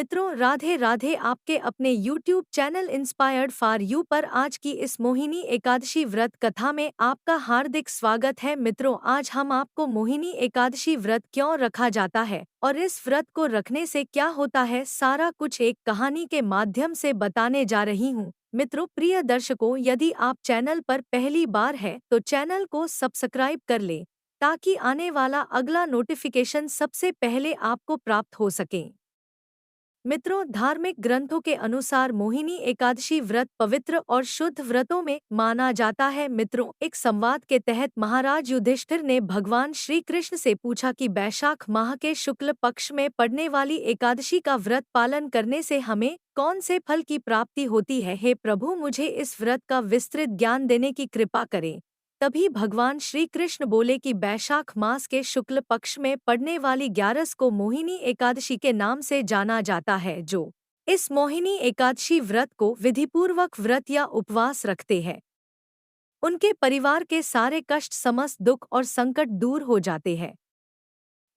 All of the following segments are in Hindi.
मित्रों, राधे राधे। आपके अपने YouTube channel inspired for you पर आज की इस मोहिनी एकादशी व्रत कथा में आपका हार्दिक स्वागत है। मित्रों, आज हम आपको मोहिनी एकादशी व्रत क्यों रखा जाता है और इस व्रत को रखने से क्या होता है, सारा कुछ एक कहानी के माध्यम से बताने जा रही हूँ। मित्रों, प्रिय दर्शकों, यदि आप चैनल पर पहली बार है तो चैनल को सब्सक्राइब कर ले ताकि आने वाला अगला नोटिफिकेशन सबसे पहले आपको प्राप्त हो सके। मित्रों, धार्मिक ग्रंथों के अनुसार मोहिनी एकादशी व्रत पवित्र और शुद्ध व्रतों में माना जाता है। मित्रों, एक संवाद के तहत महाराज युधिष्ठिर ने भगवान श्री कृष्ण से पूछा कि बैशाख माह के शुक्ल पक्ष में पड़ने वाली एकादशी का व्रत पालन करने से हमें कौन से फल की प्राप्ति होती है। हे प्रभु, मुझे इस व्रत का विस्तृत ज्ञान देने की कृपा करें। तभी भगवान श्री कृष्ण बोले कि बैशाख मास के शुक्ल पक्ष में पड़ने वाली 11 को मोहिनी एकादशी के नाम से जाना जाता है। जो इस मोहिनी एकादशी व्रत को विधिपूर्वक व्रत या उपवास रखते हैं, उनके परिवार के सारे कष्ट, समस्त दुख और संकट दूर हो जाते हैं।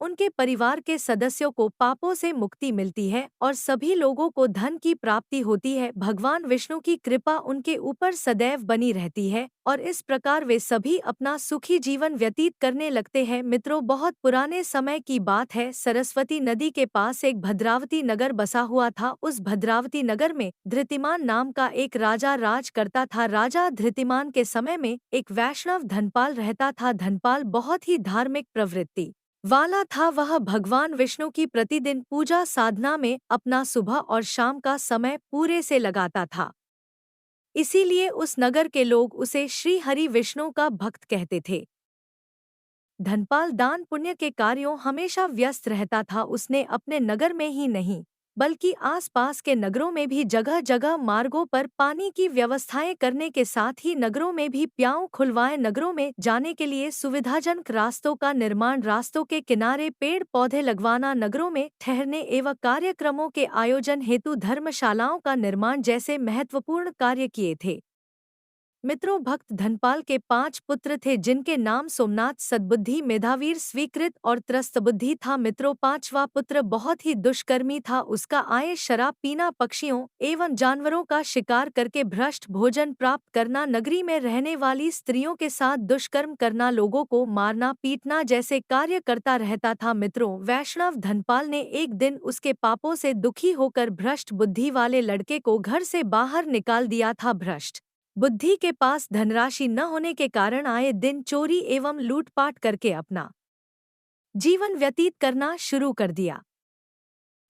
उनके परिवार के सदस्यों को पापों से मुक्ति मिलती है और सभी लोगों को धन की प्राप्ति होती है। भगवान विष्णु की कृपा उनके ऊपर सदैव बनी रहती है और इस प्रकार वे सभी अपना सुखी जीवन व्यतीत करने लगते हैं। मित्रों, बहुत पुराने समय की बात है। सरस्वती नदी के पास एक भद्रावती नगर बसा हुआ था। उस भद्रावती नगर में धृतिमान नाम का एक राजा राज करता था। राजा धृतिमान के समय में एक वैष्णव धनपाल रहता था। धनपाल बहुत ही धार्मिक प्रवृत्ति वाला था। वह भगवान विष्णु की प्रतिदिन पूजा साधना में अपना सुबह और शाम का समय पूरे से लगाता था। इसीलिए उस नगर के लोग उसे श्री हरि विष्णु का भक्त कहते थे। धनपाल दान पुण्य के कार्यों हमेशा व्यस्त रहता था। उसने अपने नगर में ही नहीं बल्कि आसपास के नगरों में भी जगह जगह मार्गों पर पानी की व्यवस्थाएं करने के साथ ही नगरों में भी प्याऊ खुलवाए। नगरों में जाने के लिए सुविधाजनक रास्तों का निर्माण, रास्तों के किनारे पेड़ पौधे लगवाना, नगरों में ठहरने एवं कार्यक्रमों के आयोजन हेतु धर्मशालाओं का निर्माण जैसे महत्वपूर्ण कार्य किए थे। मित्रों, भक्त धनपाल के 5 पुत्र थे जिनके नाम सोमनाथ, सद्बुद्धि, मेधावीर, स्वीकृत और त्रस्तबुद्धि था। मित्रों, 5वां पुत्र बहुत ही दुष्कर्मी था। उसका आय शराब पीना, पक्षियों एवं जानवरों का शिकार करके भ्रष्ट भोजन प्राप्त करना, नगरी में रहने वाली स्त्रियों के साथ दुष्कर्म करना, लोगों को मारना पीटना जैसे कार्य करता रहता था। मित्रों, वैष्णव धनपाल ने एक दिन उसके पापों से दुखी होकर भ्रष्ट बुद्धि वाले लड़के को घर से बाहर निकाल दिया था। भ्रष्ट बुद्धि के पास धनराशि न होने के कारण आए दिन चोरी एवं लूटपाट करके अपना जीवन व्यतीत करना शुरू कर दिया।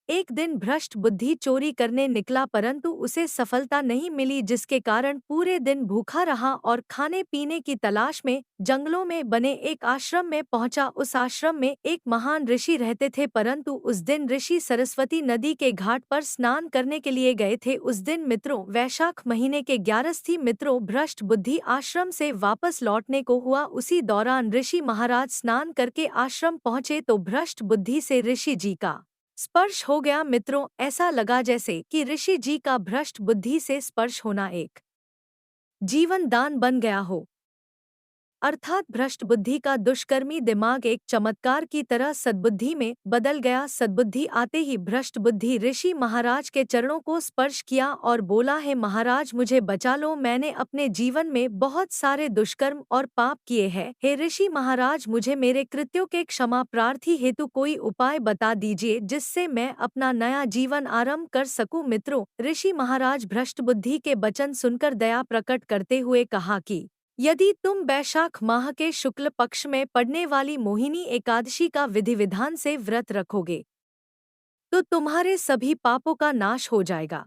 एक दिन भ्रष्ट बुद्धि चोरी करने निकला परंतु उसे सफलता नहीं मिली, जिसके कारण पूरे दिन भूखा रहा और खाने पीने की तलाश में जंगलों में बने एक आश्रम में पहुंचा। उस आश्रम में एक महान ऋषि रहते थे परंतु उस दिन ऋषि सरस्वती नदी के घाट पर स्नान करने के लिए गए थे। उस दिन मित्रों वैशाख महीने के 11 थी। मित्रों, भ्रष्ट बुद्धि आश्रम से वापस लौटने को हुआ। उसी दौरान ऋषि महाराज स्नान करके आश्रम पहुंचे तो भ्रष्ट बुद्धि से ऋषि जी का स्पर्श हो गया। मित्रों, ऐसा लगा जैसे कि ऋषि जी का भ्रष्ट बुद्धि से स्पर्श होना एक जीवन दान बन गया हो। अर्थात भ्रष्ट बुद्धि का दुष्कर्मी दिमाग एक चमत्कार की तरह सद्बुद्धि में बदल गया। सद्बुद्धि आते ही भ्रष्ट बुद्धि ऋषि महाराज के चरणों को स्पर्श किया और बोला, हे महाराज, मुझे बचा लो। मैंने अपने जीवन में बहुत सारे दुष्कर्म और पाप किए हैं। हे ऋषि महाराज, मुझे मेरे कृत्यों के क्षमा प्रार्थी हेतु कोई उपाय बता दीजिए जिससे मैं अपना नया जीवन आरंभ कर सकूं। मित्रों, ऋषि महाराज भ्रष्ट बुद्धि के वचन सुनकर दया प्रकट करते हुए कहा कि यदि तुम बैशाख माह के शुक्ल पक्ष में पड़ने वाली मोहिनी एकादशी का विधि विधान से व्रत रखोगे तो तुम्हारे सभी पापों का नाश हो जाएगा।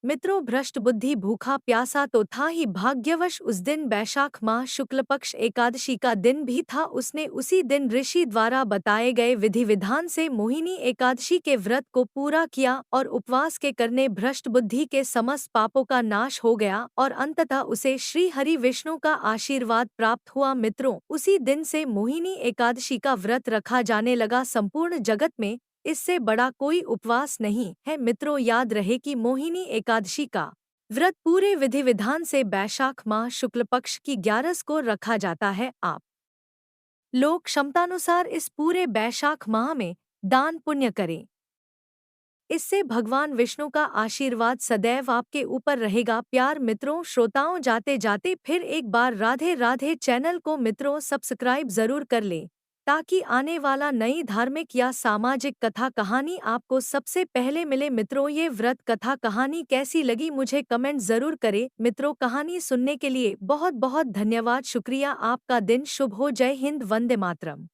मित्रों, भ्रष्ट बुद्धि भूखा प्यासा तो था ही, भाग्यवश उस दिन बैशाख माह शुक्ल पक्ष एकादशी का दिन भी था। उसने उसी दिन ऋषि द्वारा बताए गए विधि विधान से मोहिनी एकादशी के व्रत को पूरा किया और उपवास के करने भ्रष्ट बुद्धि के समस्त पापों का नाश हो गया और अंततः उसे श्री हरि विष्णु का आशीर्वाद प्राप्त हुआ। मित्रों, उसी दिन से मोहिनी एकादशी का व्रत रखा जाने लगा। संपूर्ण जगत में इससे बड़ा कोई उपवास नहीं है। मित्रों, याद रहे कि मोहिनी एकादशी का व्रत पूरे विधि विधान से बैशाख माह शुक्ल पक्ष की 11 को रखा जाता है। आप लोग क्षमतानुसार इस पूरे बैशाख माह में दान पुण्य करें। इससे भगवान विष्णु का आशीर्वाद सदैव आपके ऊपर रहेगा। प्यार मित्रों, श्रोताओं, जाते जाते फिर एक बार राधे राधे। चैनल को मित्रों सब्सक्राइब जरूर कर लें, ताकि आने वाला नई धार्मिक या सामाजिक कथा कहानी आपको सबसे पहले मिले। मित्रों, ये व्रत कथा कहानी कैसी लगी मुझे कमेंट जरूर करें। मित्रों, कहानी सुनने के लिए बहुत बहुत धन्यवाद, शुक्रिया। आपका दिन शुभ हो। जय हिंद, वंदे मातरम।